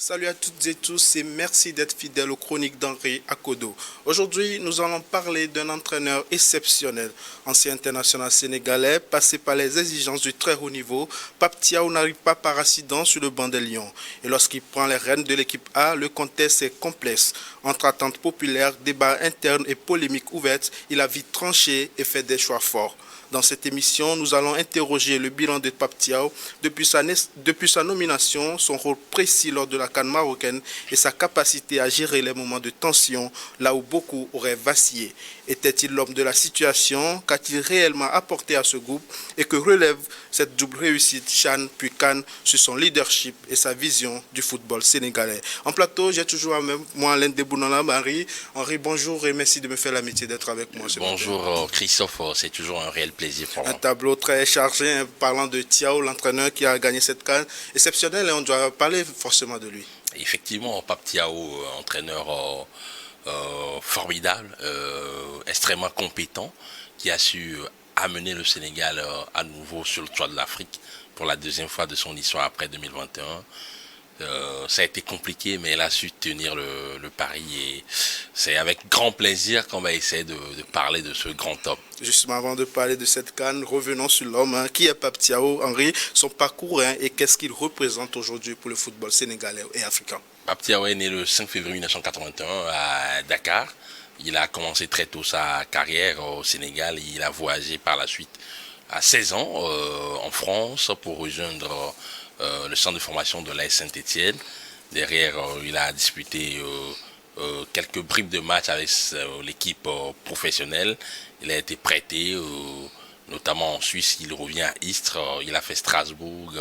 Salut à toutes et tous et merci d'être fidèles aux chroniques d'Henri Akodo. Aujourd'hui, nous allons parler d'un entraîneur exceptionnel. Ancien international sénégalais, passé par les exigences du très haut niveau, Pape Thiaw n'arrive pas par accident sur le banc des Lions. Et lorsqu'il prend les rênes de l'équipe A, le contexte est complexe. Entre attentes populaires, débats internes et polémiques ouvertes, il a vite tranché et fait des choix forts. Dans cette émission, nous allons interroger le bilan de Pape Thiaw depuis sa nomination, son rôle précis lors de la CAN marocaine et sa capacité à gérer les moments de tension là où beaucoup auraient vacillé. Était-il l'homme de la situation? Qu'a-t-il réellement apporté à ce groupe? Et que relève cette double réussite CHAN puis CAN sur son leadership et sa vision du football sénégalais? En plateau, j'ai toujours avec moi l'un des Bounala Marie. Henri, bonjour et merci de me faire l'amitié d'être avec moi. Bonjour Christophe, c'est toujours un réel plaisir pour moi. Un tableau très chargé, hein, parlant de Thiaw, l'entraîneur qui a gagné cette CAN exceptionnelle, et on doit parler forcément de lui. Effectivement, Pape Thiaw, entraîneur formidable, extrêmement compétent, qui a su amener le Sénégal à nouveau sur le toit de l'Afrique pour la deuxième fois de son histoire après 2021. Ça a été compliqué, mais elle a su tenir le pari et c'est avec grand plaisir qu'on va essayer de parler de ce grand homme. Justement, avant de parler de cette CAN, revenons sur l'homme. Hein. Qui est Pape Thiaw, Henri, son parcours hein, et qu'est-ce qu'il représente aujourd'hui pour le football sénégalais et africain? Pape Thiaw est né le 5 février 1981 à Dakar. Il a commencé très tôt sa carrière au Sénégal. Il a voyagé par la suite à 16 ans en France pour rejoindre le centre de formation de l'AS Saint-Étienne. Derrière, il a disputé quelques bribes de matchs avec l'équipe professionnelle. Il a été prêté, notamment en Suisse. Il revient à Istres. Il a fait Strasbourg,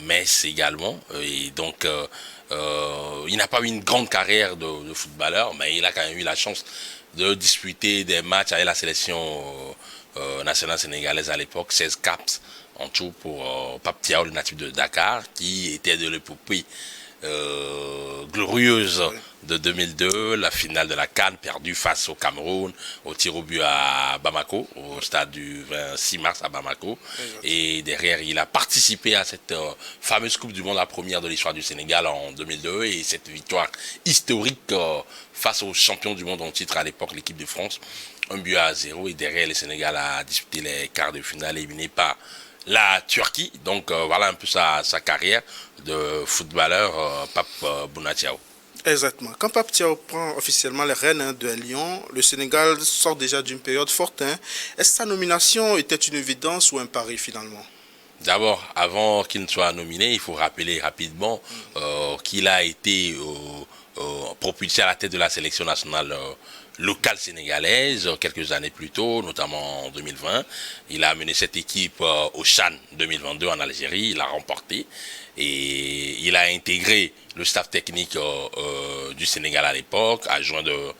Metz également. Et donc, il n'a pas eu une grande carrière de footballeur, mais il a quand même eu la chance de disputer des matchs avec la sélection nationale sénégalaise à l'époque, 16 caps en tout pour Pape Thiaw, le natif de Dakar, qui était de l'épopée glorieuse de 2002, la finale de la CAN perdue face au Cameroun, au tir au but à Bamako, au stade du 26 mars à Bamako. Et derrière, il a participé à cette fameuse Coupe du Monde, la première de l'histoire du Sénégal en 2002, et cette victoire historique face aux champions du monde en titre à l'époque, l'équipe de France, 1-0, et derrière, le Sénégal a disputé les quarts de finale éliminé par la Turquie. Donc voilà un peu sa carrière de footballeur Pape Bouna Thiaw. Exactement. Quand Pape Thiaw prend officiellement les rênes hein, de Lyon, le Sénégal sort déjà d'une période forte. Hein. Est-ce que sa nomination était une évidence ou un pari finalement? D'abord, avant qu'il ne soit nominé, il faut rappeler rapidement qu'il a été propulsé à la tête de la sélection nationale locale sénégalaise quelques années plus tôt, notamment en 2020. Il a amené cette équipe au CHAN 2022 en Algérie, il l'a remporté et il a intégré le staff technique du Sénégal à l'époque, adjoint de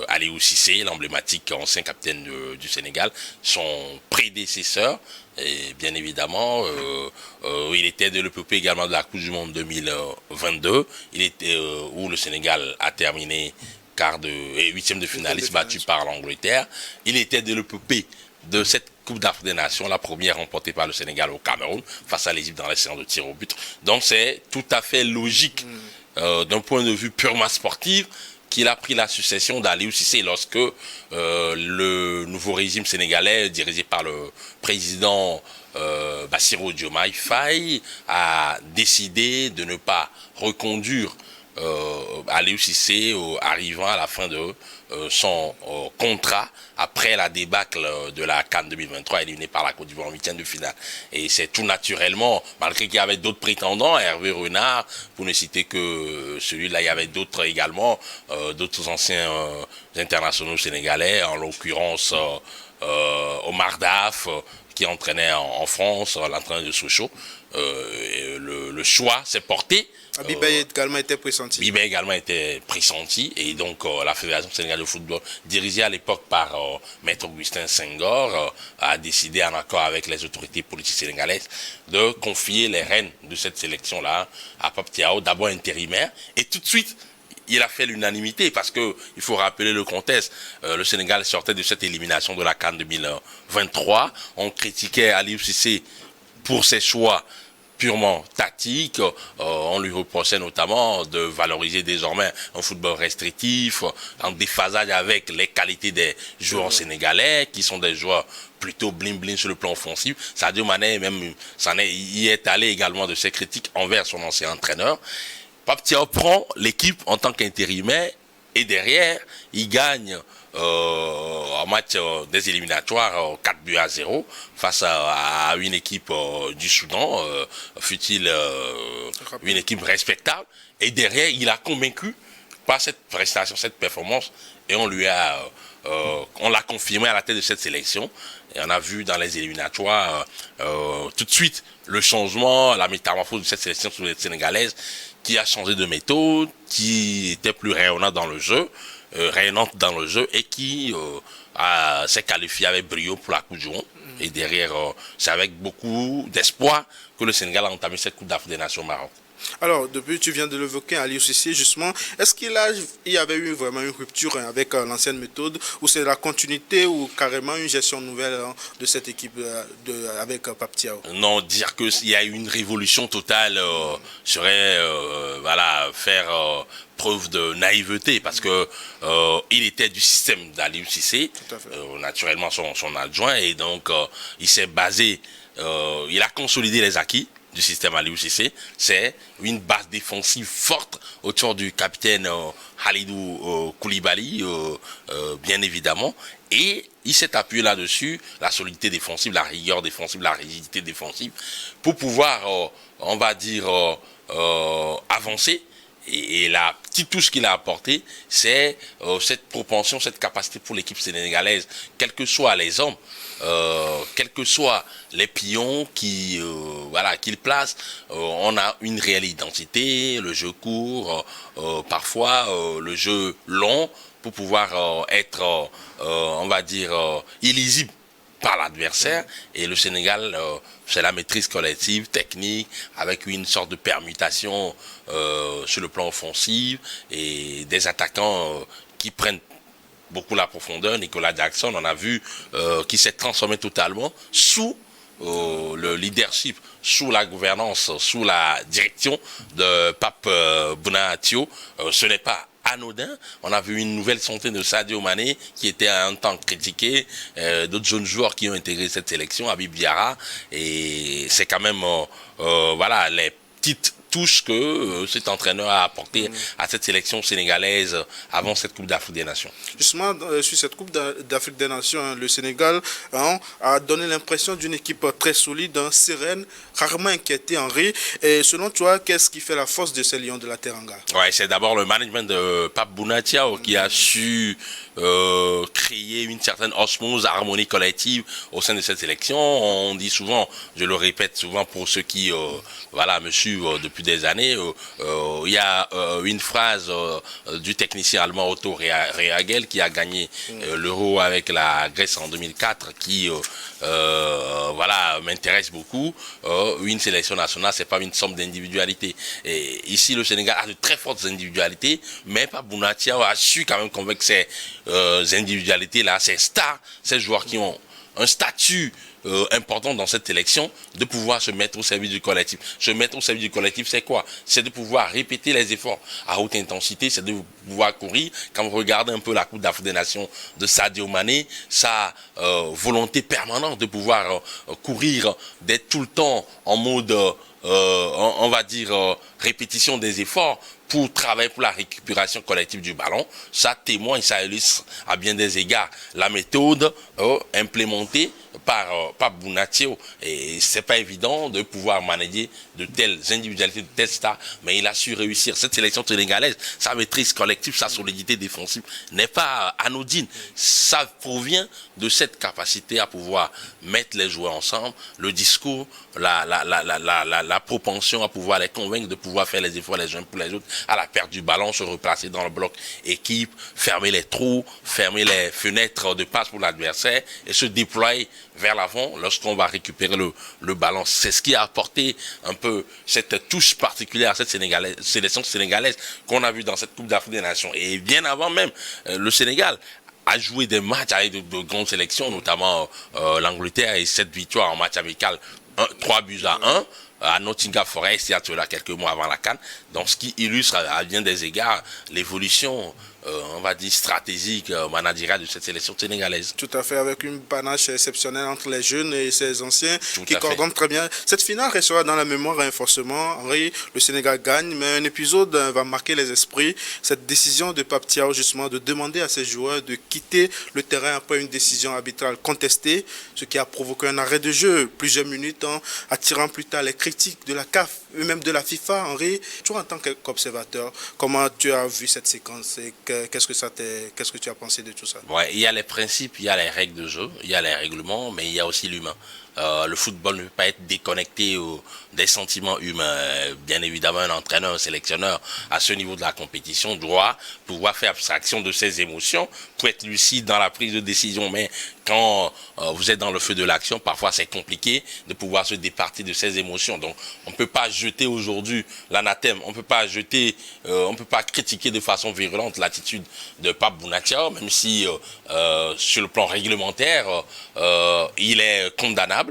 Aliou Cissé, l'emblématique ancien capitaine du Sénégal, son prédécesseur. Et bien évidemment, il était de l'épopée également de la Coupe du Monde 2022, il était où le Sénégal a terminé huitième de finaliste battu par l'Angleterre. Il était de l'épopée de cette Coupe d'Afrique des Nations, la première remportée par le Sénégal au Cameroun face à l'Égypte dans les séances de tir au but. Donc c'est tout à fait logique d'un point de vue purement sportif qu'il a pris la succession d'Aliou Cissé lorsque le nouveau régime sénégalais dirigé par le président Bassirou Diomaye Faye a décidé de ne pas reconduire Aliou Cissé arrivant à la fin de son contrat après la débâcle de la CAN 2023 éliminée par la Côte d'Ivoire en huitième de finale. Et c'est tout naturellement, malgré qu'il y avait d'autres prétendants, Hervé Renard, pour ne citer que celui-là, il y avait d'autres également, d'autres anciens internationaux sénégalais, en l'occurrence Omar Daf, qui entraînait en France, l'entraîneur de Sochaux. Le choix s'est porté. Bibé également était pressenti. Bibé également était pressenti et donc la Fédération sénégalaise de football, dirigée à l'époque par Maître Augustin Senghor, a décidé en accord avec les autorités politiques sénégalaises de confier les rênes de cette sélection-là à Pape Thiaw, d'abord intérimaire, et tout de suite il a fait l'unanimité parce que il faut rappeler le contexte. Le Sénégal sortait de cette élimination de la CAN 2023. On critiquait Aliou Cissé pour ses choix purement tactique. On lui reprochait notamment de valoriser désormais un football restrictif, en déphasage avec les qualités des joueurs sénégalais, qui sont des joueurs plutôt bling-bling sur le plan offensif. Sadio Mané même y est allé également de ses critiques envers son ancien entraîneur. Pape Thiaw prend l'équipe en tant qu'intérimaire et derrière, il gagne en match des éliminatoires 4-0 face à une équipe du Soudan, fut-il une équipe respectable. Et derrière, il a convaincu par cette prestation, cette performance, et on l'a confirmé à la tête de cette sélection. Et on a vu dans les éliminatoires tout de suite le changement, la métamorphose de cette sélection sénégalaise qui a changé de méthode, qui était plus rayonnante dans le jeu, et qui s'est qualifié avec brio pour la Coupe du Monde. Et derrière, c'est avec beaucoup d'espoir que le Sénégal a entamé cette Coupe d'Afrique des Nations Maroc. Alors, depuis tu viens de l'évoquer, Aliou Cissé, justement, est-ce qu'il y avait eu vraiment une rupture avec l'ancienne méthode, ou c'est la continuité ou carrément une gestion nouvelle de cette équipe avec Pape Thiaw? Non, dire qu'il y a eu une révolution totale serait faire preuve de naïveté, parce que il était du système d'Aliou Cissé, naturellement son adjoint, et donc il s'est basé, il a consolidé les acquis du système Aliou Cissé. C'est une base défensive forte autour du capitaine Khalidou Koulibaly, bien évidemment, et il s'est appuyé là-dessus, la solidité défensive, la rigueur défensive, la rigidité défensive, pour pouvoir, on va dire, avancer. Et la petite touche qu'il a apportée, c'est cette propension, cette capacité pour l'équipe sénégalaise, quels que soient les hommes, quels que soient les pions qu'il place, on a une réelle identité, le jeu court, parfois le jeu long, pour pouvoir être, on va dire, illisible par l'adversaire. Et le Sénégal, c'est la maîtrise collective, technique, avec une sorte de permutation sur le plan offensif, et des attaquants qui prennent beaucoup la profondeur. Nicolas Jackson, on a vu, qui s'est transformé totalement sous le leadership, sous la gouvernance, sous la direction de Pape Bouna Thiaw. Ce n'est pas anodin. On a vu une nouvelle santé de Sadio Mané qui était un temps critiqué, d'autres jeunes joueurs qui ont intégré cette sélection, Habib Diarra, et c'est quand même les petites touches que cet entraîneur a apporté à cette sélection sénégalaise avant cette Coupe d'Afrique des Nations. Justement, sur cette Coupe d'Afrique des Nations, le Sénégal a donné l'impression d'une équipe très solide, sereine, rarement inquiétée, Henri. Et selon toi, qu'est-ce qui fait la force de ces Lions de la Teranga? Ouais, c'est d'abord le management de Pape Bouna Thiaw qui a su créer une certaine osmose, harmonie collective au sein de cette sélection. On dit souvent, je le répète souvent pour ceux qui me suivent depuis des années, il y a une phrase du technicien allemand Otto Rehhagel qui a gagné l'Euro avec la Grèce en 2004, qui m'intéresse beaucoup. Une sélection nationale, c'est pas une somme d'individualités. Et ici, le Sénégal a de très fortes individualités, mais Pape Bouna Thiaw a su quand même convaincre ces individualités-là, ces stars, ces joueurs qui ont un statut important dans cette élection, de pouvoir se mettre au service du collectif. Se mettre au service du collectif, c'est quoi? C'est de pouvoir répéter les efforts à haute intensité, c'est de pouvoir courir. Quand vous regardez un peu la Coupe d'Afrique des Nations de Sadio Mané, sa volonté permanente de pouvoir courir, d'être tout le temps en mode, répétition des efforts, pour travailler pour la récupération collective du ballon. Ça témoigne, ça illustre à bien des égards la méthode implémentée par Bouna Thiaw. Et c'est pas évident de pouvoir manager de telles individualités, de telles stars, mais il a su réussir. Cette sélection sénégalaise, sa maîtrise collective, sa solidité défensive n'est pas anodine. Ça provient de cette capacité à pouvoir mettre les joueurs ensemble, le discours, la propension à pouvoir les convaincre de pouvoir faire les efforts les uns pour les autres, à la perte du ballon, se replacer dans le bloc équipe, fermer les trous, fermer les fenêtres de passe pour l'adversaire et se déployer vers l'avant lorsqu'on va récupérer le ballon. C'est ce qui a apporté un peu cette touche particulière à cette sélection sénégalaise qu'on a vu dans cette Coupe d'Afrique des Nations. Et bien avant même, le Sénégal a joué des matchs avec de grandes sélections, notamment l'Angleterre, et cette victoire en match amical 3-1. à Nottingham Forest, il y a cela quelques mois avant la CAN. Donc ce qui illustre à bien des égards l'évolution, on va dire, stratégique, managériale de cette sélection sénégalaise. Tout à fait, avec une panache exceptionnelle entre les jeunes et ces anciens qui coordonnent très bien. Cette finale restera dans la mémoire forcément. Henri, le Sénégal gagne, mais un épisode va marquer les esprits. Cette décision de Pape Thiaw, justement, de demander à ses joueurs de quitter le terrain après une décision arbitrale contestée, ce qui a provoqué un arrêt de jeu plusieurs minutes, attirant plus tard les critiques de la CAF et même de la FIFA. Henri, toi en tant qu'observateur, comment tu as vu cette séquence et qu'est-ce que tu as pensé de tout ça? Ouais, il y a les principes, il y a les règles de jeu, il y a les règlements, mais il y a aussi l'humain. Le football ne peut pas être déconnecté des sentiments humains. Bien évidemment, un entraîneur, un sélectionneur, à ce niveau de la compétition, doit pouvoir faire abstraction de ses émotions pour être lucide dans la prise de décision. Mais quand vous êtes dans le feu de l'action, parfois c'est compliqué de pouvoir se départir de ses émotions. Donc, on ne peut pas jeter aujourd'hui l'anathème, on ne peut pas jeter, on ne peut pas critiquer de façon virulente l'attitude de Pape Bouna Thiaw, même si sur le plan réglementaire, il est condamnable.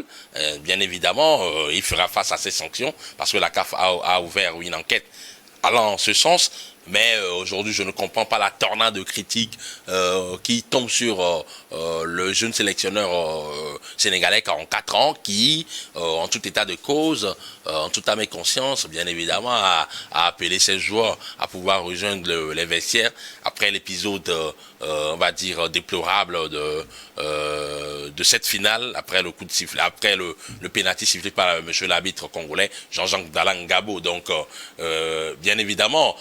Bien évidemment, il fera face à ces sanctions parce que la CAF a ouvert une enquête allant en ce sens. Mais aujourd'hui, je ne comprends pas la tornade de critiques qui tombe sur le jeune sélectionneur sénégalais 44 ans qui, en tout état de cause, en toute âme et conscience, bien évidemment, a appelé ses joueurs à pouvoir rejoindre les vestiaires après l'épisode, on va dire, déplorable de cette finale, après le coup de sifflet, après le pénalty sifflé par monsieur l'arbitre congolais, Jean-Jacques Dalang Gabo. Donc, bien évidemment,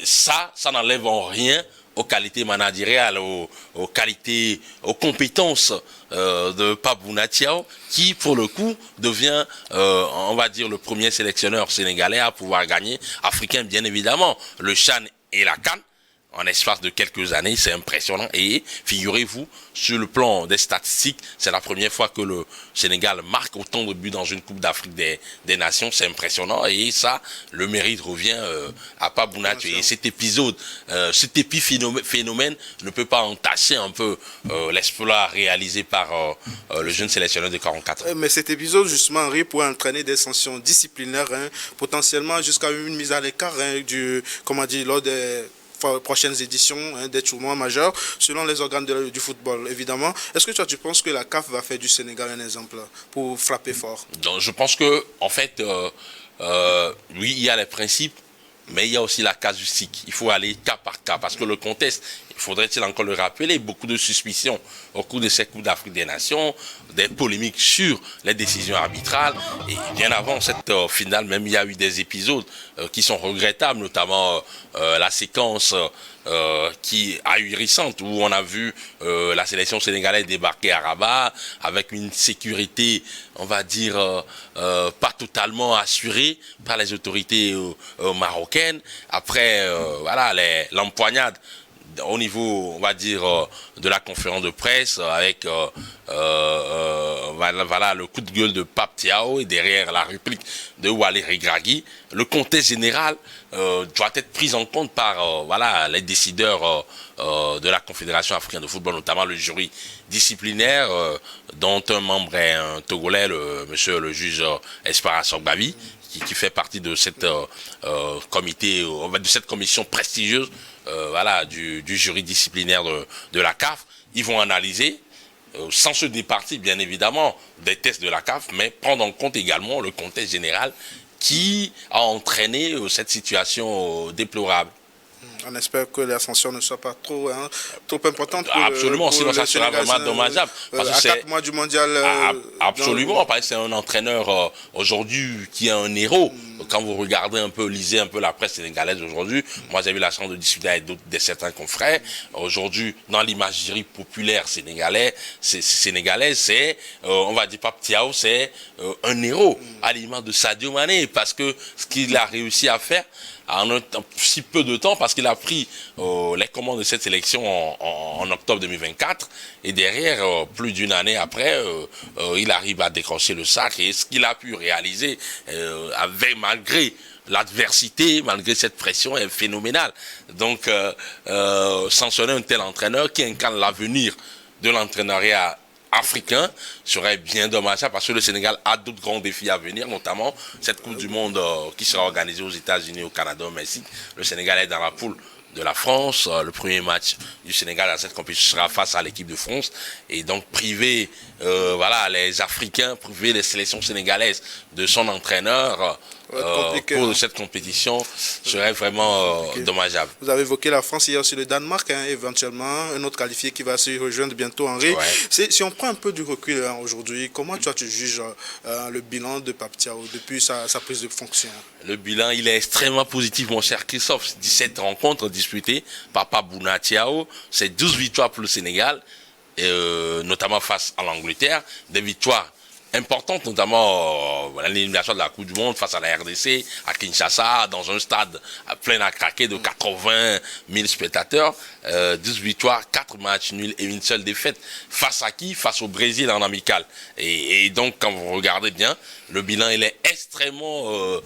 ça n'enlève en rien aux qualités managériales, aux qualités, aux compétences de Pape Bouna Thiaw, qui pour le coup devient, on va dire, le premier sélectionneur sénégalais à pouvoir gagner, africain bien évidemment, le CHAN et la CAN. En espace de quelques années, c'est impressionnant. Et figurez-vous, sur le plan des statistiques, c'est la première fois que le Sénégal marque autant de buts dans une Coupe d'Afrique des Nations. C'est impressionnant. Et ça, le mérite revient à Pape Bouna Thiaw. Et cet épisode, cet épiphénomène ne peut pas entacher un peu l'exploit réalisé par le jeune sélectionneur de 44 ans. Mais cet épisode, justement, Henri, pourrait entraîner des sanctions disciplinaires, potentiellement jusqu'à une mise à l'écart lors des prochaines éditions des tournois majeurs, selon les organes du football, évidemment. Est-ce que tu penses que la CAF va faire du Sénégal un exemple pour frapper fort? Donc, je pense que, en fait, oui, il y a les principes, mais il y a aussi la casuistique. Il faut aller cas par cas, parce que le contexte, il faudrait-il encore le rappeler, beaucoup de suspicions au cours de ces Coupes d'Afrique des Nations, des polémiques sur les décisions arbitrales. Et bien avant cette finale, même il y a eu des épisodes qui sont regrettables, notamment la séquence qui est ahurissante, où on a vu la sélection sénégalaise débarquer à Rabat avec une sécurité, on va dire, pas totalement assurée par les autorités marocaines. Après, voilà, l'empoignade au niveau, on va dire, de la conférence de presse, avec voilà, le coup de gueule de Pape Thiaw et derrière la réplique de Walid Regragui. Le contexte général doit être pris en compte par voilà, les décideurs de la Confédération africaine de football, notamment le jury disciplinaire, dont un membre est un Togolais, monsieur le juge Espara Sogbavi, qui fait partie de cette comité, de cette commission prestigieuse, voilà, du jury disciplinaire de la CAF. Ils vont analyser, sans se départir bien évidemment des tests de la CAF, mais prendre en compte également le contexte général qui a entraîné cette situation déplorable. On espère que l'ascension ne soit pas trop importante. Absolument, sinon ça sera vraiment dommageable. Parce que c'est 4 mois du mondial. Absolument, parce que c'est un entraîneur aujourd'hui qui est un héros. Quand vous regardez un peu, lisez un peu la presse sénégalaise aujourd'hui, moi j'ai eu la chance de discuter avec certains confrères. Aujourd'hui, dans l'imagerie populaire sénégalaise, c'est, on va dire Pape Thiaw, c'est un héros à l'image de Sadio Mané, parce que ce qu'il a réussi à faire en si peu de temps, parce qu'il a pris les commandes de cette sélection en octobre 2024, et derrière, plus d'une année après, il arrive à décrocher le sac, et ce qu'il a pu réaliser malgré l'adversité, malgré cette pression, est phénoménal. Donc, sanctionner un tel entraîneur qui incarne l'avenir de l'entraîneuriat africain serait bien dommageable parce que le Sénégal a d'autres grands défis à venir, notamment cette Coupe du Monde qui sera organisée aux États-Unis, au Canada, au Mexique. Le Sénégal est dans la poule de la France. Le premier match du Sénégal à cette compétition sera face à l'équipe de France. Et donc priver les Africains, priver les sélections sénégalaises de son entraîneur pour cette compétition serait vraiment dommageable. Vous avez évoqué la France, il y a aussi le Danemark, éventuellement, un autre qualifié qui va se rejoindre bientôt, Henri. Ouais. Si on prend un peu du recul aujourd'hui, comment tu juges le bilan de Pape Thiaw depuis sa prise de fonction? Le bilan, il est extrêmement positif, mon cher Christophe. 17 rencontres disputées par Pape Thiaw, c'est 12 victoires pour le Sénégal, notamment face à l'Angleterre, des victoires importante, notamment l'élimination de la Coupe du Monde face à la RDC, à Kinshasa, dans un stade plein à craquer de 80 000 spectateurs, 10 victoires, 4 matchs nuls et une seule défaite. Face à qui? Face au Brésil en amical. Et donc, quand vous regardez bien, le bilan, il est extrêmement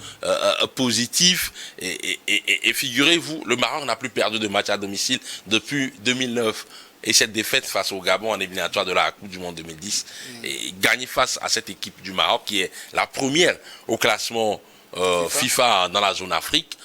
positif. Et figurez-vous, le Maroc n'a plus perdu de match à domicile depuis 2009. Et cette défaite face au Gabon en éliminatoire de la Coupe du Monde 2010, et gagner face à cette équipe du Maroc qui est la première au classement FIFA dans la zone Afrique,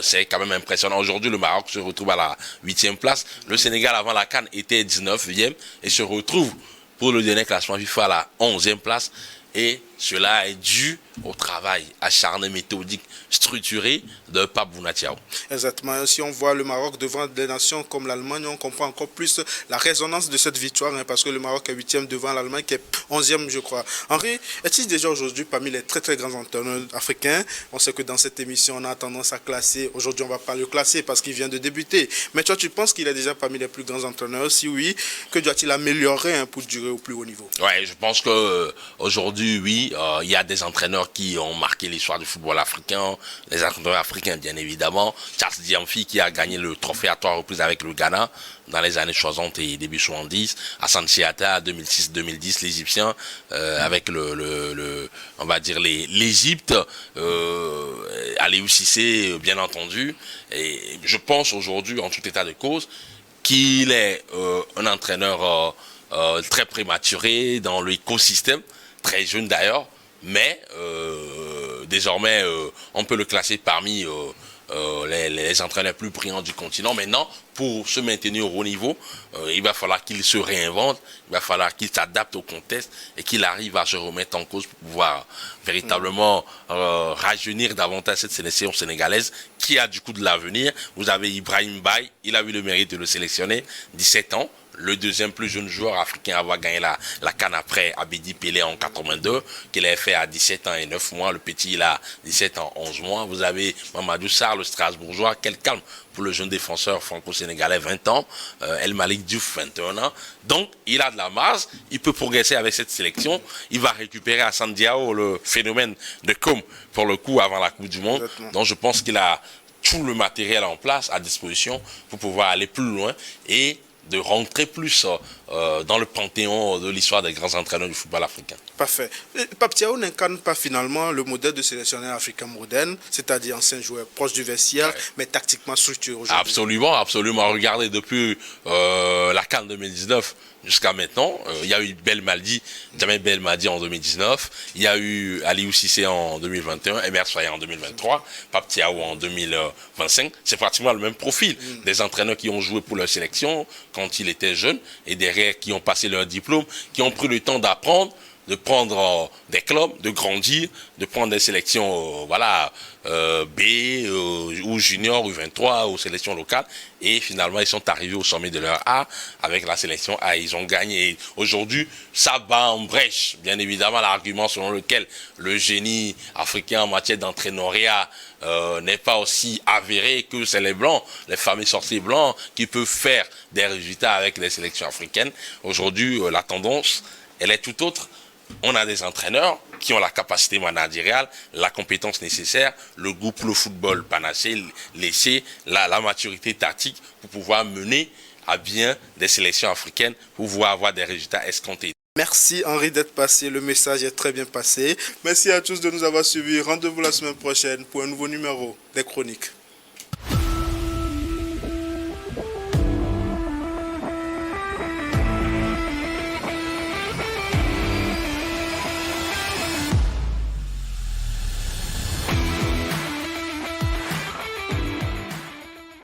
c'est quand même impressionnant. Aujourd'hui, le Maroc se retrouve à la 8e place. Le Sénégal, avant la CAN, était 19e et se retrouve pour le dernier classement FIFA à la 11e place. Et cela est dû au travail acharné, méthodique, structuré de Pape Thiaw. Exactement. Si on voit le Maroc devant des nations comme l'Allemagne, on comprend encore plus la résonance de cette victoire, parce que le Maroc est 8e devant l'Allemagne qui est 11e, je crois. Henri, est-il déjà aujourd'hui parmi les très très grands entraîneurs africains? On sait que dans cette émission, on a tendance à classer. Aujourd'hui, on ne va pas le classer parce qu'il vient de débuter. Mais toi, tu penses qu'il est déjà parmi les plus grands entraîneurs? Si oui, que doit-il améliorer pour durer au plus haut niveau? Oui, je pense qu'aujourd'hui, oui, il y a des entraîneurs qui ont marqué l'histoire du football africain, les entraîneurs africains bien évidemment. Charles Diamfi qui a gagné le trophée à 3 reprises avec le Ghana dans les années 60 et début 70. Hassan Chiata 2006-2010, l'Égyptien, avec on va dire l'Égypte, Aliou Cissé bien entendu. Et je pense aujourd'hui, en tout état de cause, qu'il est un entraîneur très prématuré dans l'écosystème, très jeune d'ailleurs, mais désormais on peut le classer parmi les entraîneurs plus brillants du continent. Maintenant, pour se maintenir au haut niveau, il va falloir qu'il se réinvente, il va falloir qu'il s'adapte au contexte et qu'il arrive à se remettre en cause pour pouvoir véritablement rajeunir davantage cette sélection sénégalaise qui a du coup de l'avenir. Vous avez Ibrahim Baye, il a eu le mérite de le sélectionner, 17 ans. Le deuxième plus jeune joueur africain à avoir gagné la CAN après Abedi Pelé en 82, qu'il a fait à 17 ans et 9 mois. Le petit, il a 17 ans, 11 mois. Vous avez Mamadou Sarr, le Strasbourgeois. Quel calme pour le jeune défenseur franco-sénégalais, 20 ans. El Malik Diouf, 21 ans. Donc, il a de la masse. Il peut progresser avec cette sélection. Il va récupérer Hassan Diao, le phénomène de Com, pour le coup, avant la Coupe du Monde. Exactement. Donc, je pense qu'il a tout le matériel en place, à disposition, pour pouvoir aller plus loin et de rentrer plus dans le panthéon de l'histoire des grands entraîneurs du football africain. Parfait. Pape Thiaw n'incarne pas finalement le modèle de sélectionneur africain moderne, c'est-à-dire ancien joueur proche du vestiaire, mais tactiquement structuré aujourd'hui. Absolument, absolument. Regardez, depuis la CAN 2019 jusqu'à maintenant, il y a eu Jamel Belmadi en 2019, il y a eu Aliou Cissé en 2021, Emer Soye en 2023, Pape Thiaw en 2025. C'est pratiquement le même profil. Des entraîneurs qui ont joué pour leur sélection quand ils étaient jeunes et derrière qui ont passé leur diplôme, qui ont pris le temps d'apprendre, de prendre des clubs, de grandir, de prendre des sélections B ou junior ou 23 ou sélections locales, et finalement ils sont arrivés au sommet de leur art avec la sélection A. Ils ont gagné. Et aujourd'hui, ça bat en brèche, bien évidemment, l'argument selon lequel le génie africain en matière d'entraîneuriat n'est pas aussi avéré que c'est les blancs, les fameux sorciers blancs qui peuvent faire des résultats avec les sélections africaines. Aujourd'hui, la tendance, elle est tout autre. On a des entraîneurs qui ont la capacité managériale, la compétence nécessaire, le goût pour le football panaché, la maturité tactique pour pouvoir mener à bien des sélections africaines, pour pouvoir avoir des résultats escomptés. Merci Henri d'être passé, le message est très bien passé. Merci à tous de nous avoir suivis. Rendez-vous la semaine prochaine pour un nouveau numéro des Chroniques.